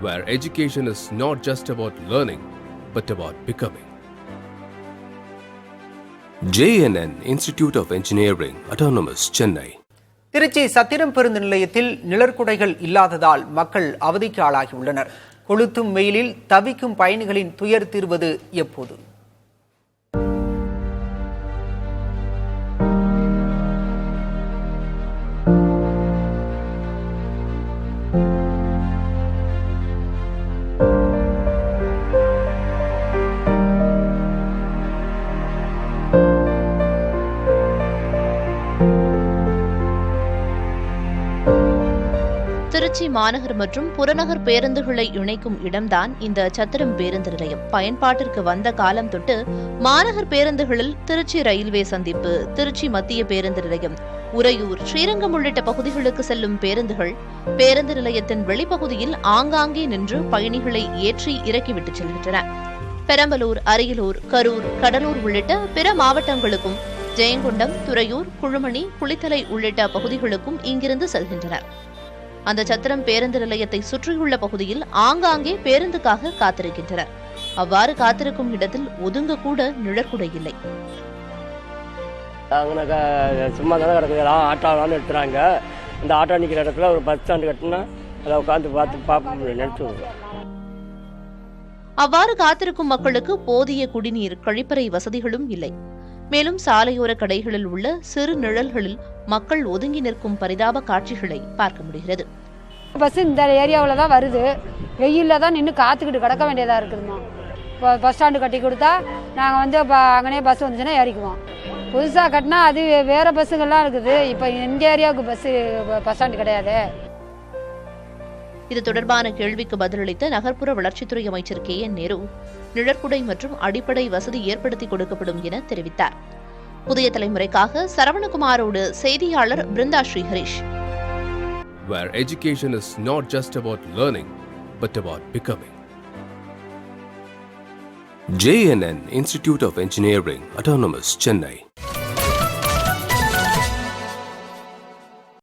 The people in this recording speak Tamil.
where education is not just about learning, but about becoming. JNN Institute of Engineering, Autonomous, Chennai. Trichy Chathiram பேருந்து நிலையத்தில் நிழற்குடைகள் இல்லாததால் மக்கள் அவதிக்கு ஆளாகியுள்ளனர். கொளுத்தும் வெயிலில் தவிக்கும் பயணிகளின் துயர் தீர்வது எப்போது? திருச்சி மாநகர் மற்றும் புறநகர் பேருந்துகளை இணைக்கும் இடம்தான் இந்த சத்திரம் பேருந்து நிலையம். பயன்பாட்டிற்கு வந்த காலம் தொட்டு மாநகர் பேருந்துகளில் திருச்சி ரயில்வே சந்திப்பு, திருச்சி மத்திய பேருந்து நிலையம், உறையூர், ஸ்ரீரங்கம் உள்ளிட்ட பகுதிகளுக்கு செல்லும் பேருந்துகள் பேருந்து நிலையத்தின் வெளிப்பகுதியில் ஆங்காங்கே நின்று பயணிகளை ஏற்றி இறக்கிவிட்டு செல்கின்றன. பெரம்பலூர், அரியலூர், கரூர், கடலூர் உள்ளிட்ட பிற மாவட்டங்களுக்கும் ஜெயங்கொண்டம், துறையூர், குழுமணி, குளித்தலை உள்ளிட்ட பகுதிகளுக்கும் இங்கிருந்து செல்கின்றனர். அந்த சத்திரம் பேருந்து நிலையத்தை சுற்றியுள்ள பகுதியில் ஆங்காங்கே பேருந்துக்காக காத்திருக்கின்றனர். அவ்வாறு காத்திருக்கும் இடத்தில் ஒதுங்க கூட நிழற்குடை இல்லை. சும்மா தானே கிடக்குது, ஆட்டோலாம் எடுத்துறாங்க. இந்த ஆட்டோ நிற்கிற இடத்துல ஒரு பஸ் ஸ்டாண்டு கட்டினா அதை உட்காந்து பார்ப்போம் நினைச்சு. அவ்வாறு காத்திருக்கும் மக்களுக்கு போதிய குடிநீர், கழிப்பறை வசதிகளும் இல்லை. மேலும் சாலையோர கடைகளில் உள்ள சிறு நிழல்களில் மக்கள் ஒதுங்கி நிற்கும் பரிதாப காட்சிகளை பார்க்க முடிகிறது. பஸ் இந்த ஏரியாவில் தான் வருது, வெயிலில் தான் நின்று காத்துக்கிட்டு கிடக்க வேண்டியதாக இருக்குதுமா. இப்போ பஸ் ஸ்டாண்டு கட்டி கொடுத்தா நாங்கள் வந்து அங்கனே பஸ் வந்துச்சுன்னா ஏறிக்குவோம். புதுசாக கட்டினா அது வேறு பஸ்ஸுங்கள்லாம் இருக்குது. இப்போ எங்கள் ஏரியாவுக்கு பஸ் ஸ்டாண்டு கிடையாது. இது தொடர்பான கேள்விக்கு பதிலளித்த நகர்ப்புற வளர்ச்சித்துறை அமைச்சர் KN நேரு, நிழற்குடை மற்றும் அடிப்படை வசதி ஏற்படுத்தி கொடுக்கப்படும் என தெரிவித்தார். புதிய தலைமுறைக்காக சரவணகுமாரோடு செய்தியாளர் Brinda Sriharish. Where education is not just about learning, but about becoming. JNN Institute of Engineering, Autonomous, Chennai.